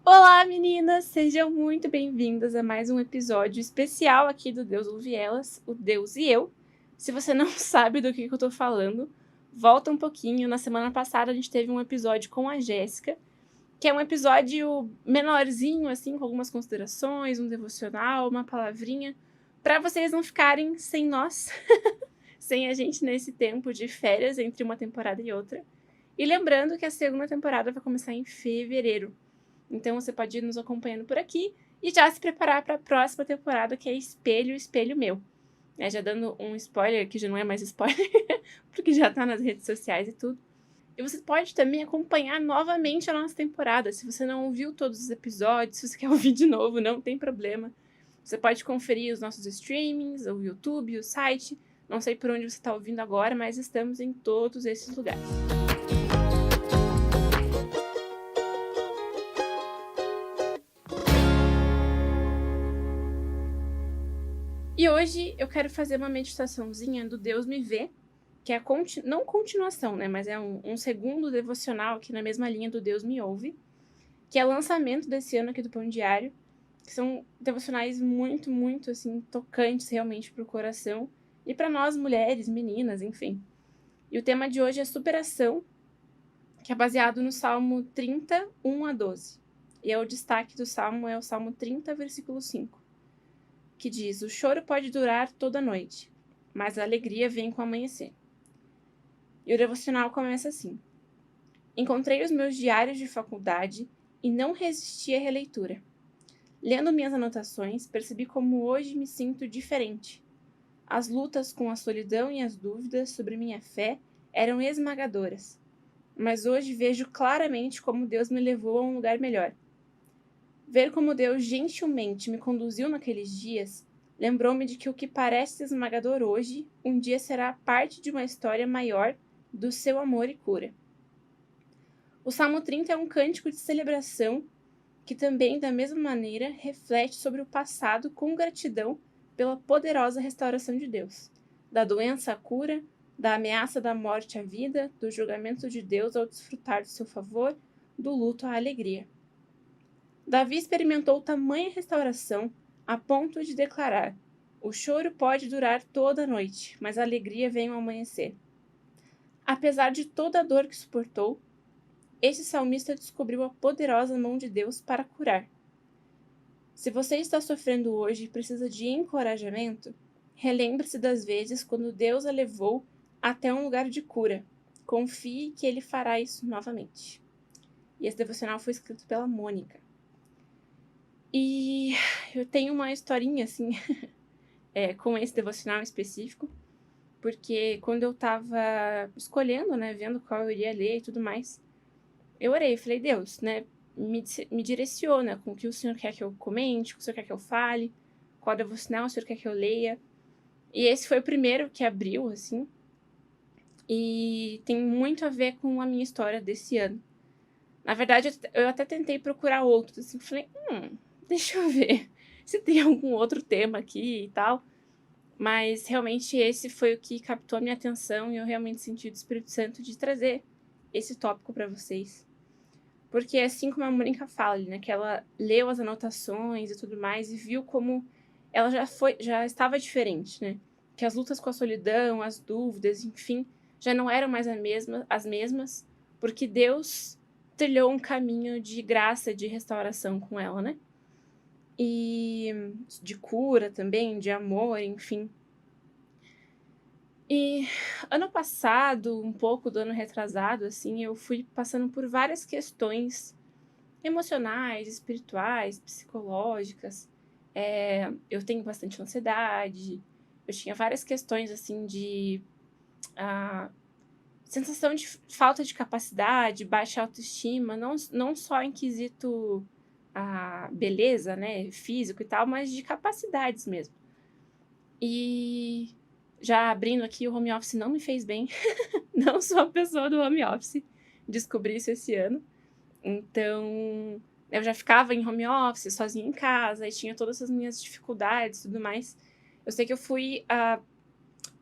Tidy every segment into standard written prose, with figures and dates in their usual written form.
Olá, meninas! Sejam muito bem-vindas a mais um episódio especial aqui do Deus Ouve Elas, o Deus e eu. Se você não sabe do que eu tô falando, volta um pouquinho. Na semana passada a gente teve um episódio com a Jéssica, que é um episódio menorzinho, assim, com algumas considerações, um devocional, uma palavrinha, para vocês não ficarem sem nós, sem a gente nesse tempo de férias entre uma temporada e outra. E lembrando que a segunda temporada vai começar em fevereiro. Então você pode ir nos acompanhando por aqui e já se preparar para a próxima temporada, que é Espelho, Espelho Meu. Já dando um spoiler, que já não é mais spoiler, porque já tá nas redes sociais e tudo. E você pode também acompanhar novamente a nossa temporada. Se você não ouviu todos os episódios, se você quer ouvir de novo, não tem problema. Você pode conferir os nossos streamings, o YouTube, o site. Não sei por onde você está ouvindo agora, mas estamos em todos esses lugares. E hoje eu quero fazer uma meditaçãozinha do Deus Me Vê, que é não continuação, né? Mas é um segundo devocional aqui na mesma linha do Deus Me Ouve, que é lançamento desse ano aqui do Pão Diário, que são devocionais muito, muito, assim, tocantes realmente pro coração e para nós mulheres, meninas, enfim. E o tema de hoje é superação, que é baseado no Salmo 30, 1 a 12. E o destaque do Salmo é o Salmo 30, versículo 5. Que diz: o choro pode durar toda a noite, mas a alegria vem com o amanhecer. E o devocional começa assim: encontrei os meus diários de faculdade e não resisti à releitura. Lendo minhas anotações, percebi como hoje me sinto diferente. As lutas com a solidão e as dúvidas sobre minha fé eram esmagadoras, mas hoje vejo claramente como Deus me levou a um lugar melhor. Ver como Deus gentilmente me conduziu naqueles dias lembrou-me de que o que parece esmagador hoje, um dia será parte de uma história maior do seu amor e cura. O Salmo 30 é um cântico de celebração que também, da mesma maneira, reflete sobre o passado com gratidão pela poderosa restauração de Deus, da doença à cura, da ameaça da morte à vida, do julgamento de Deus ao desfrutar do seu favor, do luto à alegria. Davi experimentou tamanha restauração a ponto de declarar: o choro pode durar toda a noite, mas a alegria vem ao amanhecer. Apesar de toda a dor que suportou, este salmista descobriu a poderosa mão de Deus para curar. Se você está sofrendo hoje e precisa de encorajamento, relembre-se das vezes quando Deus a levou até um lugar de cura. Confie que Ele fará isso novamente. E esse devocional foi escrito pela Mônica. E eu tenho uma historinha, assim, com esse devocional específico, porque quando eu tava escolhendo, né, vendo qual eu iria ler e tudo mais, eu orei, falei: Deus, né, me direciona com o que o Senhor quer que eu comente, o que o Senhor quer que eu fale, qual devocional o Senhor quer que eu leia. E esse foi o primeiro que abriu, assim, e tem muito a ver com a minha história desse ano. Na verdade, eu até tentei procurar outros, assim, falei: deixa eu ver se tem algum outro tema aqui e tal. Mas realmente esse foi o que captou a minha atenção e eu realmente senti o Espírito Santo de trazer esse tópico para vocês. Porque assim como a Mônica fala, né, que ela leu as anotações e tudo mais e viu como ela já estava diferente, né? Que as lutas com a solidão, as dúvidas, enfim, já não eram mais as mesmas, porque Deus trilhou um caminho de graça, de restauração com ela, né? E de cura também, de amor, enfim. E ano passado, um pouco do ano retrasado, assim, eu fui passando por várias questões emocionais, espirituais, psicológicas. Eu tenho bastante ansiedade, eu tinha várias questões, assim, de sensação de falta de capacidade, baixa autoestima, não só em quesito beleza, né, físico e tal, mas de capacidades mesmo. E já abrindo aqui, o home office não me fez bem. Não sou a pessoa do home office. Descobri isso esse ano. Então, eu já ficava em home office, sozinha em casa, e tinha todas as minhas dificuldades e tudo mais. Eu sei que eu fui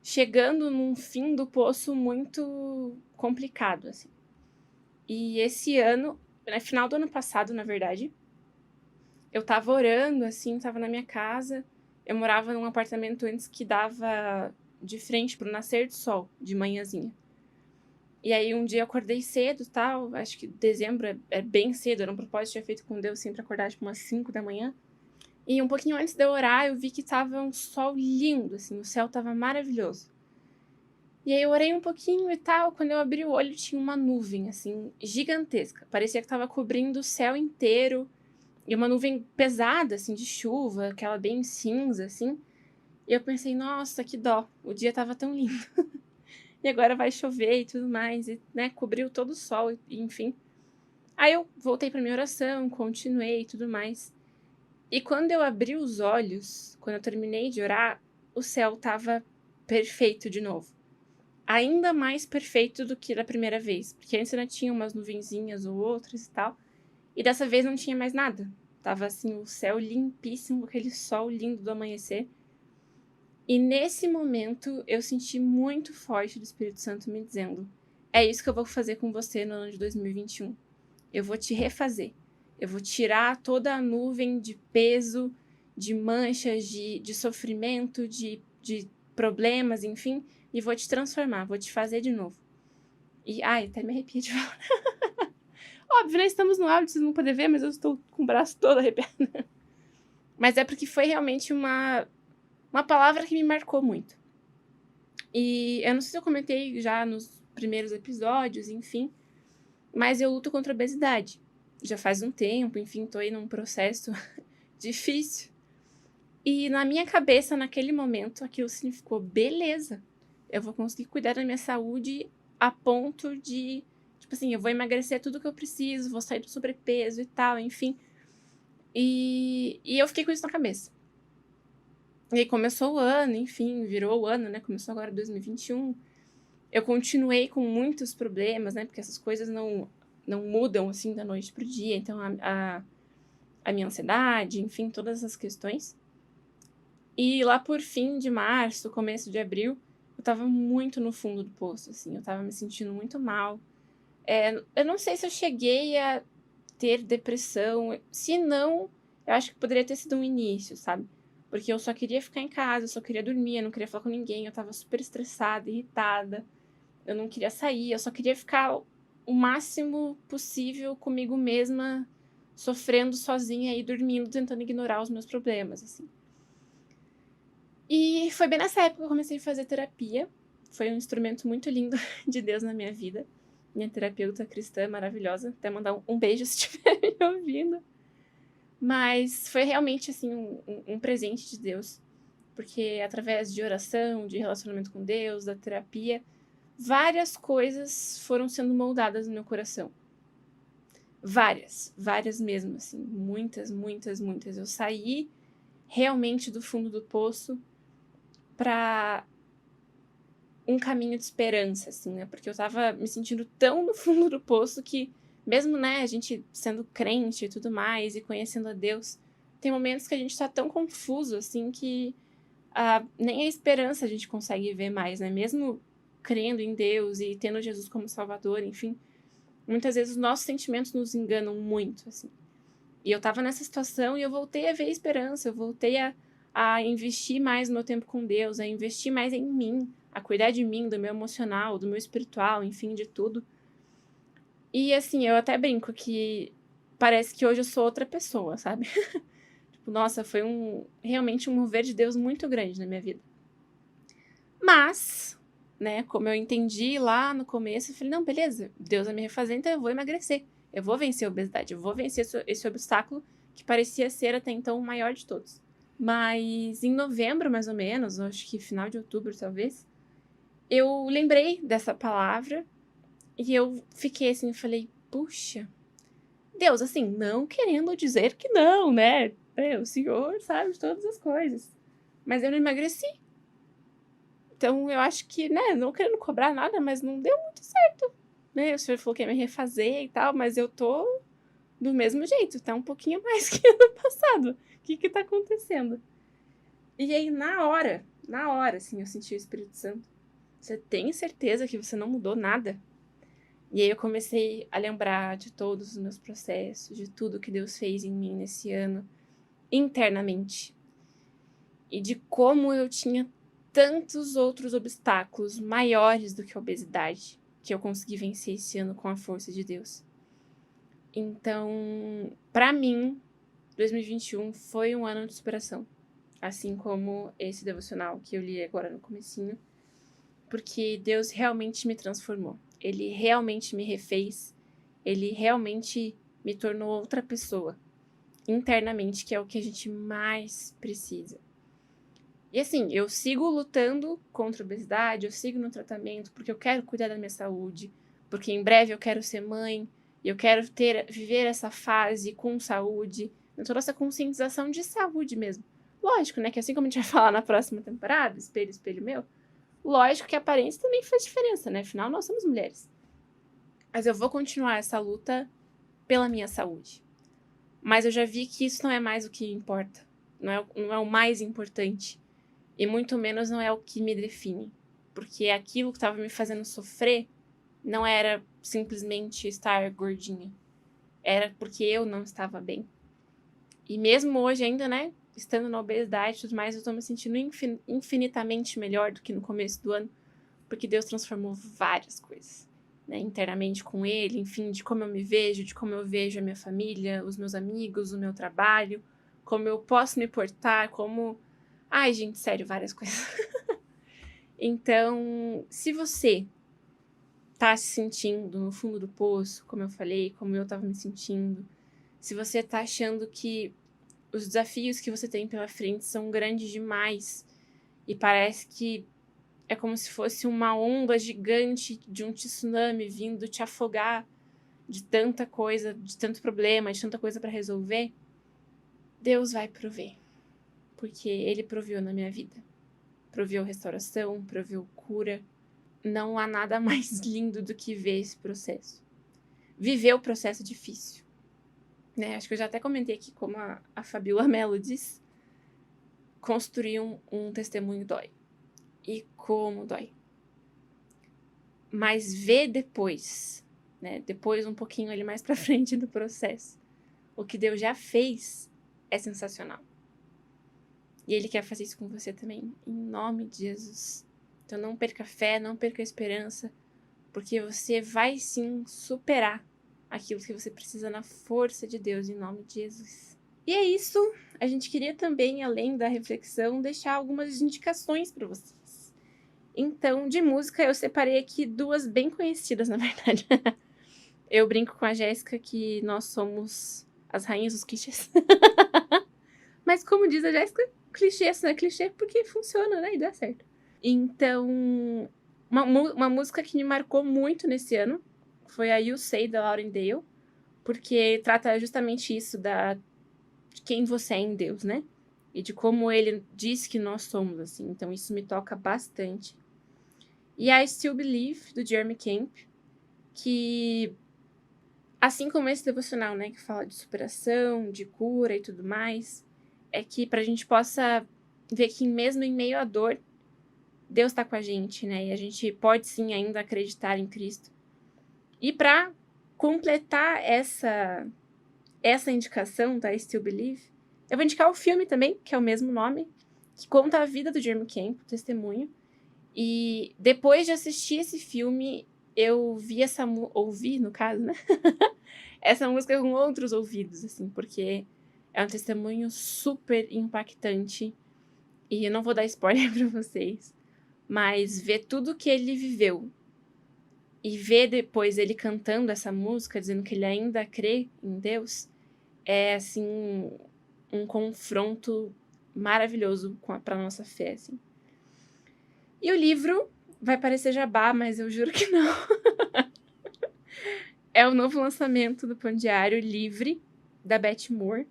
chegando num fim do poço muito complicado, assim. E esse ano, no final do ano passado, na verdade, eu tava orando, assim, tava na minha casa. Eu morava num apartamento antes que dava de frente pro nascer do sol, de manhãzinha. E aí um dia eu acordei cedo, tal, acho que dezembro é bem cedo, era um propósito que eu tinha feito com Deus, sempre acordar tipo umas 5 da manhã. E um pouquinho antes de eu orar, eu vi que tava um sol lindo, assim, o céu tava maravilhoso. E aí eu orei um pouquinho e tal, quando eu abri o olho tinha uma nuvem, assim, gigantesca. Parecia que tava cobrindo o céu inteiro. E uma nuvem pesada, assim, de chuva, aquela bem cinza, assim. E eu pensei, nossa, que dó, o dia tava tão lindo. E agora vai chover e tudo mais, e, né, cobriu todo o sol, e, enfim. Aí eu voltei pra minha oração, continuei e tudo mais. E quando eu abri os olhos, quando eu terminei de orar, o céu tava perfeito de novo. Ainda mais perfeito do que da primeira vez, porque antes ainda tinha umas nuvenzinhas ou outras e tal, e dessa vez não tinha mais nada. Tava assim, o céu limpíssimo, aquele sol lindo do amanhecer. E nesse momento eu senti muito forte do Espírito Santo me dizendo: é isso que eu vou fazer com você no ano de 2021. Eu vou te refazer. Eu vou tirar toda a nuvem de peso, de manchas, de sofrimento, de problemas, enfim, e vou te transformar, vou te fazer de novo. E, ai, até me arrepio de falar. Óbvio, né? Estamos no áudio, vocês não podem ver, mas eu estou com o braço todo arrepiado. Mas é porque foi realmente uma palavra que me marcou muito. E eu não sei se eu comentei já nos primeiros episódios, enfim, mas eu luto contra a obesidade. Já faz um tempo, enfim, tô aí num processo difícil. E na minha cabeça, naquele momento, aquilo significou: beleza, eu vou conseguir cuidar da minha saúde a ponto de, tipo assim, eu vou emagrecer tudo que eu preciso, vou sair do sobrepeso e tal, enfim. E eu fiquei com isso na cabeça. E aí começou o ano, enfim, virou o ano, né? Começou agora 2021. Eu continuei com muitos problemas, né? Porque essas coisas não mudam, assim, da noite pro dia. Então, a minha ansiedade, enfim, todas essas questões. E lá por fim de março, começo de abril, eu tava muito no fundo do poço, assim. Eu tava me sentindo muito mal. Eu não sei se eu cheguei a ter depressão. Se não, eu acho que poderia ter sido um início, sabe? Porque eu só queria ficar em casa, eu só queria dormir, eu não queria falar com ninguém. Eu tava super estressada, irritada. Eu não queria sair, eu só queria ficar o máximo possível comigo mesma, sofrendo sozinha e dormindo, tentando ignorar os meus problemas, assim. E foi bem nessa época que eu comecei a fazer terapia. Foi um instrumento muito lindo de Deus na minha vida. Minha terapeuta cristã maravilhosa. Até mandar um beijo se estiver me ouvindo. Mas foi realmente, assim, um presente de Deus. Porque através de oração, de relacionamento com Deus, da terapia, várias coisas foram sendo moldadas no meu coração. Várias mesmo, assim. Muitas, muitas, muitas. Eu saí realmente do fundo do poço para um caminho de esperança, assim, né? Porque eu tava me sentindo tão no fundo do poço que, mesmo, né, a gente sendo crente e tudo mais, e conhecendo a Deus, tem momentos que a gente tá tão confuso, assim, que nem a esperança a gente consegue ver mais, né? Mesmo crendo em Deus e tendo Jesus como Salvador, enfim, muitas vezes os nossos sentimentos nos enganam muito, assim. E eu tava nessa situação e eu voltei a ver esperança, eu voltei a investir mais no meu tempo com Deus, a investir mais em mim, a cuidar de mim, do meu emocional, do meu espiritual, enfim, de tudo. E assim, eu até brinco que parece que hoje eu sou outra pessoa, sabe? Tipo, nossa, foi realmente um mover de Deus muito grande na minha vida. Mas, né, como eu entendi lá no começo, eu falei, não, beleza, Deus vai me refazer, então eu vou emagrecer. Eu vou vencer a obesidade, eu vou vencer esse obstáculo que parecia ser até então o maior de todos. Mas em novembro, mais ou menos, acho que final de outubro, talvez, eu lembrei dessa palavra e eu fiquei assim, falei, puxa, Deus, assim, não querendo dizer que não, né? O Senhor sabe de todas as coisas. Mas eu não emagreci. Então, eu acho que, né, não querendo cobrar nada, mas não deu muito certo, né? O senhor falou que ia me refazer e tal, mas eu tô do mesmo jeito, tá um pouquinho mais que ano passado. O que tá acontecendo? E aí, na hora, assim, eu senti o Espírito Santo. Você tem certeza que você não mudou nada? E aí eu comecei a lembrar de todos os meus processos, de tudo que Deus fez em mim nesse ano. internamente. E de como eu tinha tantos outros obstáculos maiores do que a obesidade que eu consegui vencer esse ano com a força de Deus. Então, para mim, 2021 foi um ano de superação. Assim como esse devocional que eu li agora no comecinho. Porque Deus realmente me transformou. Ele realmente me refez. Ele realmente me tornou outra pessoa. Internamente, que é o que a gente mais precisa. E assim, eu sigo lutando contra a obesidade, eu sigo no tratamento, porque eu quero cuidar da minha saúde, porque em breve eu quero ser mãe, e eu quero viver essa fase com saúde, com toda essa conscientização de saúde mesmo. Lógico, né, que assim como a gente vai falar na próxima temporada, espelho, espelho meu, lógico que a aparência também faz diferença, né, afinal nós somos mulheres. Mas eu vou continuar essa luta pela minha saúde. Mas eu já vi que isso não é mais o que importa, não é o mais importante. E muito menos não é o que me define. Porque aquilo que estava me fazendo sofrer não era simplesmente estar gordinha. Era porque eu não estava bem. E mesmo hoje ainda, né, estando na obesidade e tudo mais, eu estou me sentindo infinitamente melhor do que no começo do ano. Porque Deus transformou várias coisas, né, internamente com Ele, enfim, de como eu me vejo, de como eu vejo a minha família, os meus amigos, o meu trabalho, como eu posso me portar, como... Ai, gente, sério, várias coisas. Então, se você tá se sentindo no fundo do poço, como eu falei, como eu tava me sentindo, se você tá achando que os desafios que você tem pela frente são grandes demais e parece que é como se fosse uma onda gigante de um tsunami vindo te afogar de tanta coisa, de tanto problema, de tanta coisa para resolver, Deus vai prover, porque Ele proveu na minha vida. Proveu restauração, proveu cura. Não há nada mais lindo do que ver esse processo. Viver o processo difícil. Né? Acho que eu já até comentei aqui como a Fabiola Mello diz. Construir um testemunho dói. E como dói. Mas ver depois, né? Depois um pouquinho ali mais pra frente do processo. O que Deus já fez é sensacional. E Ele quer fazer isso com você também. Em nome de Jesus. Então não perca a fé, não perca a esperança. Porque você vai sim superar aquilo que você precisa na força de Deus, em nome de Jesus. E é isso. A gente queria também, além da reflexão, deixar algumas indicações para vocês. Então, de música, eu separei aqui duas bem conhecidas, na verdade. Eu brinco com a Jéssica que nós somos as rainhas dos clichês. Mas como diz a Jéssica, clichê não é clichê porque funciona, né? E dá certo. Então, uma música que me marcou muito nesse ano foi a You Say, da Lauren Dale, porque trata justamente isso de quem você é em Deus, né? E de como Ele diz que nós somos, assim. Então, isso me toca bastante. E I Still Believe, do Jeremy Camp, que, assim como esse devocional, né, que fala de superação, de cura e tudo mais, é que pra gente possa ver que mesmo em meio à dor, Deus está com a gente, né? E a gente pode sim ainda acreditar em Cristo. E para completar essa indicação da Still Believe, eu vou indicar o filme também, que é o mesmo nome, que conta a vida do Jeremy Camp, o testemunho. E depois de assistir esse filme, eu ouvi, no caso, né? Essa música com outros ouvidos, assim, porque é um testemunho super impactante. E eu não vou dar spoiler para vocês. Mas ver tudo que ele viveu e ver depois ele cantando essa música, dizendo que ele ainda crê em Deus, é, assim, um confronto maravilhoso pra nossa fé, assim. E o livro vai parecer jabá, mas eu juro que não. É o novo lançamento do Pão Diário Livre, da Beth Moore,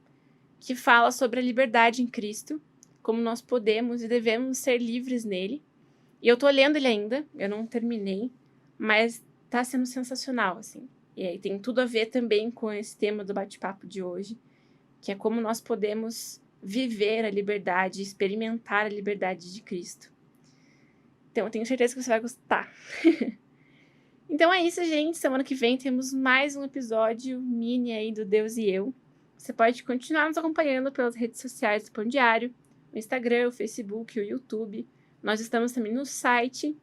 que fala sobre a liberdade em Cristo, como nós podemos e devemos ser livres nele. E eu tô lendo ele ainda, eu não terminei, mas tá sendo sensacional, assim. E aí tem tudo a ver também com esse tema do bate-papo de hoje, que é como nós podemos viver a liberdade, experimentar a liberdade de Cristo. Então eu tenho certeza que você vai gostar. Então é isso, gente. Semana que vem temos mais um episódio mini aí do Deus e Eu. Você pode continuar nos acompanhando pelas redes sociais do Pão Diário, o Instagram, o Facebook, o YouTube. Nós estamos também no site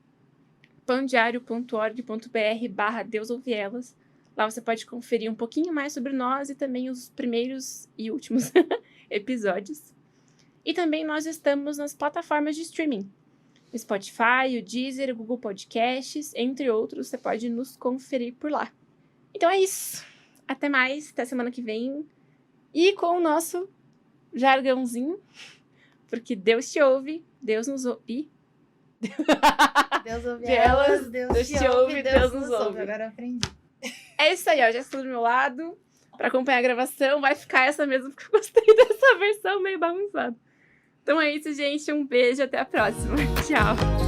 pandiario.org.br/Deus Ouve Elas. Lá você pode conferir um pouquinho mais sobre nós e também os primeiros e últimos episódios. E também nós estamos nas plataformas de streaming. O Spotify, o Deezer, o Google Podcasts, entre outros. Você pode nos conferir por lá. Então é isso. Até mais. Até semana que vem. E com o nosso jargãozinho. Porque Deus te ouve, Deus nos ouve. Deus ouve elas, Deus te ouve, Deus nos ouve. Agora eu aprendi. É isso aí, ó. Já estou do meu lado. Para acompanhar a gravação, vai ficar essa mesmo, porque eu gostei dessa versão meio bagunçada. Então é isso, gente. Um beijo, até a próxima. Tchau.